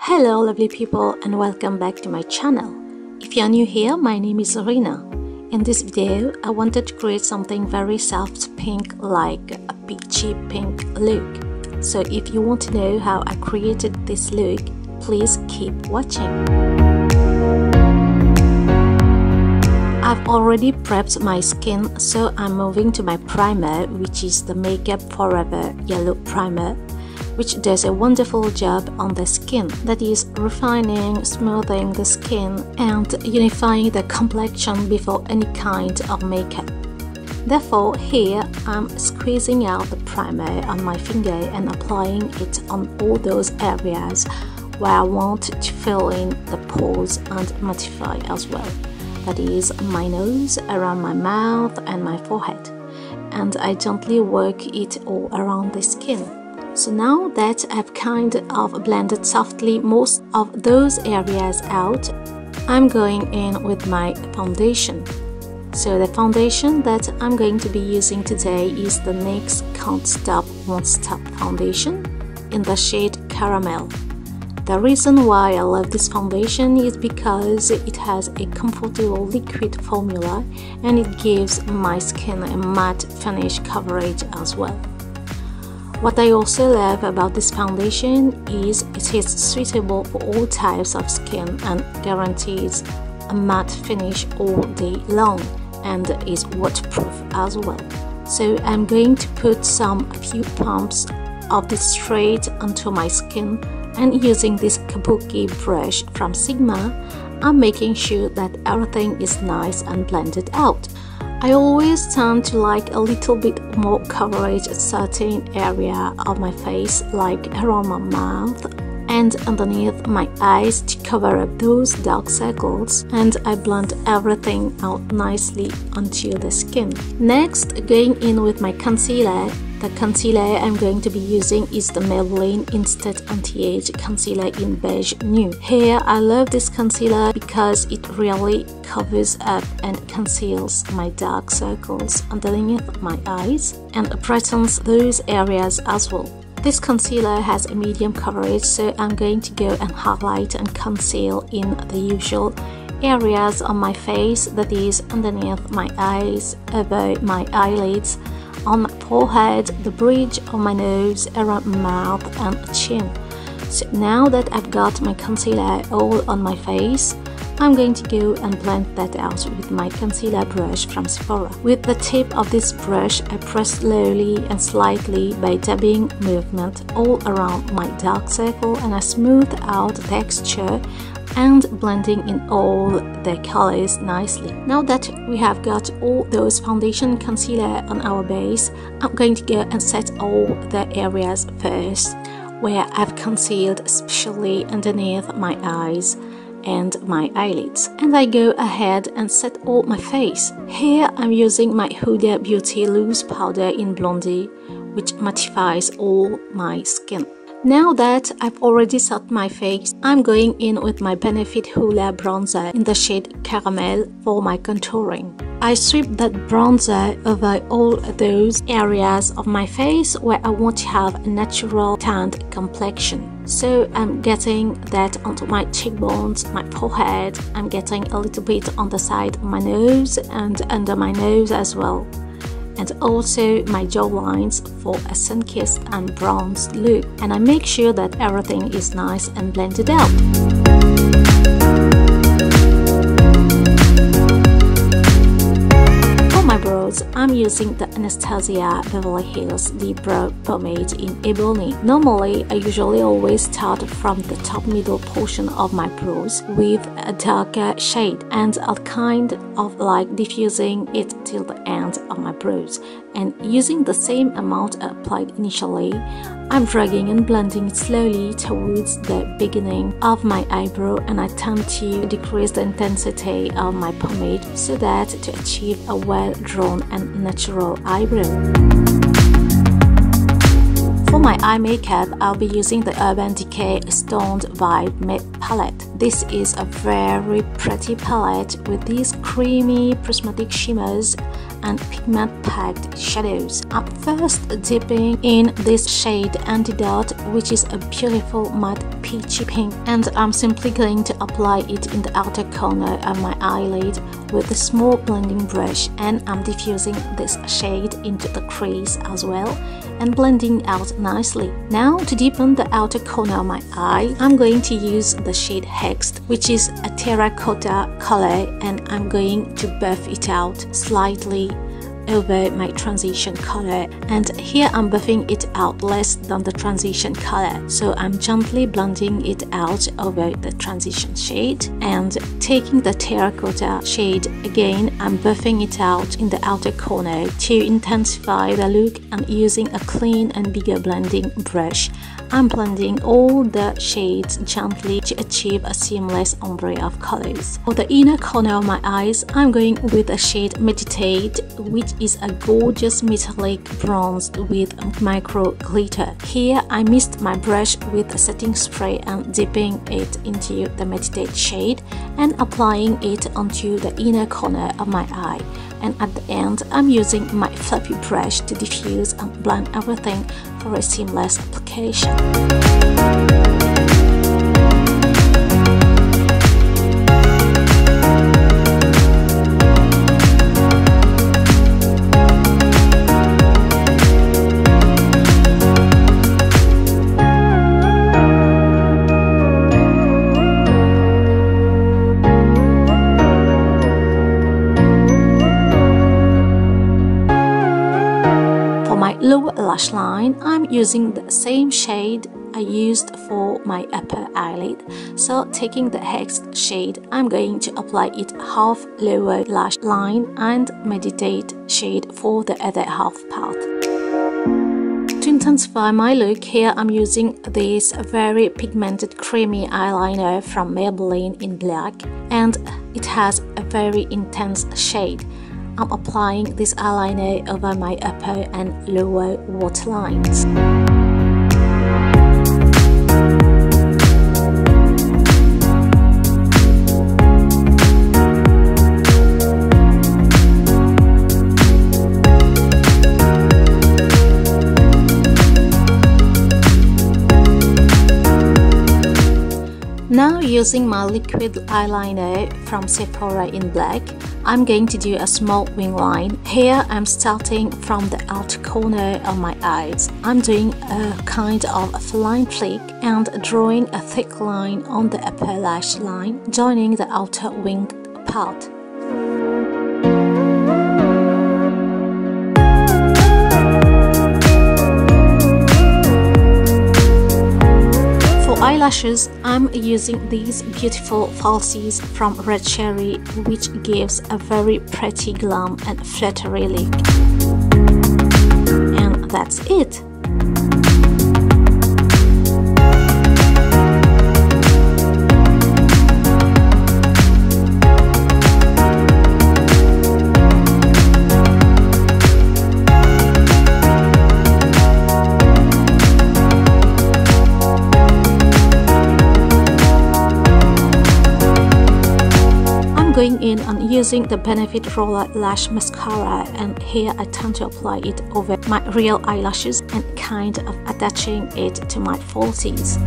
Hello lovely people and welcome back to my channel. If you are new here, my name is Reena. In this video, I wanted to create something very soft pink like a peachy pink look. So if you want to know how I created this look, please keep watching. I've already prepped my skin, so I'm moving to my primer, which is the Makeup Forever Yellow Primer, which does a wonderful job on the skin, that is refining, smoothing the skin and unifying the complexion before any kind of makeup. Therefore, here I'm squeezing out the primer on my finger and applying it on all those areas where I want to fill in the pores and mattify as well. That is my nose, around my mouth and my forehead. And I gently work it all around the skin. So now that I've kind of blended softly most of those areas out, I'm going in with my foundation. So the foundation that I'm going to be using today is the NYX Can't Stop Won't Stop foundation in the shade Caramel. The reason why I love this foundation is because it has a comfortable liquid formula and it gives my skin a matte finish coverage as well. What I also love about this foundation is it is suitable for all types of skin and guarantees a matte finish all day long and is waterproof as well. So I'm going to put a few pumps of this straight onto my skin, and using this kabuki brush from Sigma, I'm making sure that everything is nice and blended out. I always tend to like a little bit more coverage at certain area of my face, like around my mouth and underneath my eyes, to cover up those dark circles, and I blend everything out nicely onto the skin. Next, going in with my concealer. The concealer I'm going to be using is the Maybelline Instant Anti-Age Concealer in Beige Nude. Here I love this concealer because it really covers up and conceals my dark circles underneath my eyes and brightens those areas as well. This concealer has a medium coverage, so I'm going to go and highlight and conceal in the usual areas on my face, that is underneath my eyes, above my eyelids, on my forehead, the bridge of my nose, around my mouth and chin. So now that I've got my concealer all on my face, I'm going to go and blend that out with my concealer brush from Sephora. With the tip of this brush, I press slowly and slightly by dabbing movement all around my dark circle, and I smooth out the texture and blending in all the colors nicely. Now that we have got all those foundation concealer on our base, I'm going to go and set all the areas first where I've concealed, especially underneath my eyes and my eyelids, and I go ahead and set all my face. Here I'm using my HUDA Beauty Loose Powder in Blondie, which mattifies all my skin. Now that I've already set my face, I'm going in with my Benefit Hoola bronzer in the shade Caramel for my contouring. I sweep that bronzer over all those areas of my face where I want to have a natural tanned complexion. So I'm getting that onto my cheekbones, my forehead, I'm getting a little bit on the side of my nose and under my nose as well, and also my jawlines for a sun-kissed and bronzed look, and I make sure that everything is nice and blended out. I'm using the ANASTASIA Beverly Hills Dipbrow Pommade in Ebony. Normally, I usually always start from the top middle portion of my brows with a darker shade, and I'll kind of like diffusing it till the end of my brows. And using the same amount applied initially, I'm dragging and blending it slowly towards the beginning of my eyebrow, and I tend to decrease the intensity of my pomade so that to achieve a well-drawn and natural eyebrow. For my eye makeup, I'll be using the Urban Decay Stoned Vibe Matte Palette. This is a very pretty palette with these creamy prismatic shimmers and pigment-packed shadows. I'm first dipping in this shade Antidote, which is a beautiful matte peachy pink, and I'm simply going to apply it in the outer corner of my eyelid with a small blending brush, and I'm diffusing this shade into the crease as well and blending out nicely. Now to deepen the outer corner of my eye, I'm going to use the shade Hext, which is a terracotta color, and I'm going to buff it out slightly over my transition color, and here I'm buffing it out less than the transition color, so I'm gently blending it out over the transition shade, and taking the terracotta shade again, I'm buffing it out in the outer corner to intensify the look, and using a clean and bigger blending brush, I'm blending all the shades gently to achieve a seamless ombre of colors. For the inner corner of my eyes, I'm going with a shade Meditate, which is a gorgeous metallic bronze with micro glitter. Here I mist my brush with a setting spray and dipping it into the Meditate shade and applying it onto the inner corner of my eye. And at the end, I'm using my fluffy brush to diffuse and blend everything for a seamless application. Lower lash line, I'm using the same shade I used for my upper eyelid. So taking the Hext shade, I'm going to apply it half lower lash line and Meditate shade for the other half part. To intensify my look, here I'm using this very pigmented creamy eyeliner from Maybelline in black, and it has a very intense shade. I'm applying this eyeliner over my upper and lower waterlines. Now using my liquid eyeliner from Sephora in black, I'm going to do a small wing line. Here I'm starting from the outer corner of my eyes. I'm doing a kind of a feline flick and drawing a thick line on the upper lash line, joining the outer winged part. Eyelashes, I'm using these beautiful falsies from Red Cherry, which gives a very pretty glam and fluttery look. And that's it. Going in and using the Benefit Roller Lash Mascara, and here I tend to apply it over my real eyelashes and kind of attaching it to my falsies.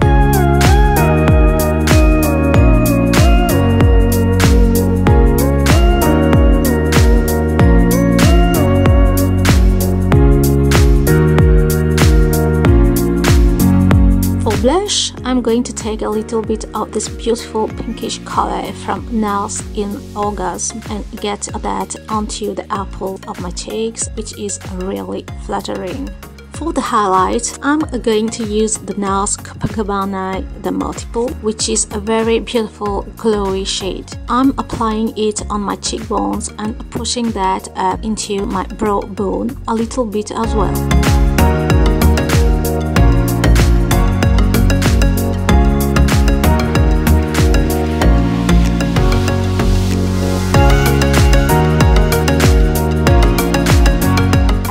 Blush, I'm going to take a little bit of this beautiful pinkish color from Nars in Orgasm and get that onto the apple of my cheeks, which is really flattering. For the highlight, I'm going to use the Nars Copacabana The Multiple, which is a very beautiful glowy shade. I'm applying it on my cheekbones and pushing that into my brow bone a little bit as well.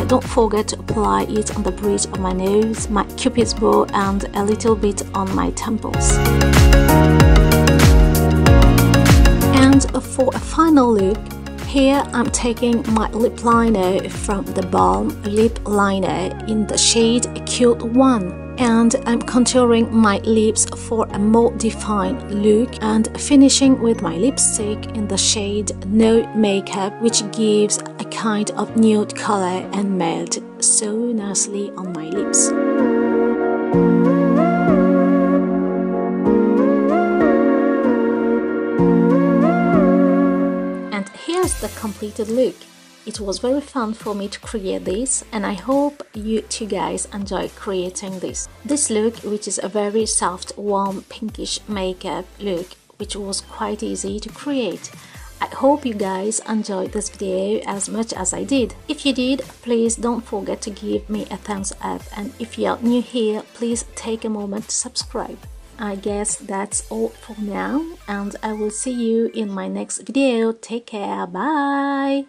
Don't forget to apply it on the bridge of my nose, my cupid's bow, and a little bit on my temples. And for a final look, here I'm taking my lip liner from the BALM lip liner in the shade Acute 1, and I'm contouring my lips for a more defined look and finishing with my lipstick in the shade No Makeup, which gives a kind of nude color and melt so nicely on my lips. And here's the completed look. It was very fun for me to create this, and I hope you two guys enjoy creating this. This look, which is a very soft, warm, pinkish makeup look, which was quite easy to create. I hope you guys enjoyed this video as much as I did. If you did, please don't forget to give me a thumbs up, and if you are new here, please take a moment to subscribe. I guess that's all for now, and I will see you in my next video. Take care, bye!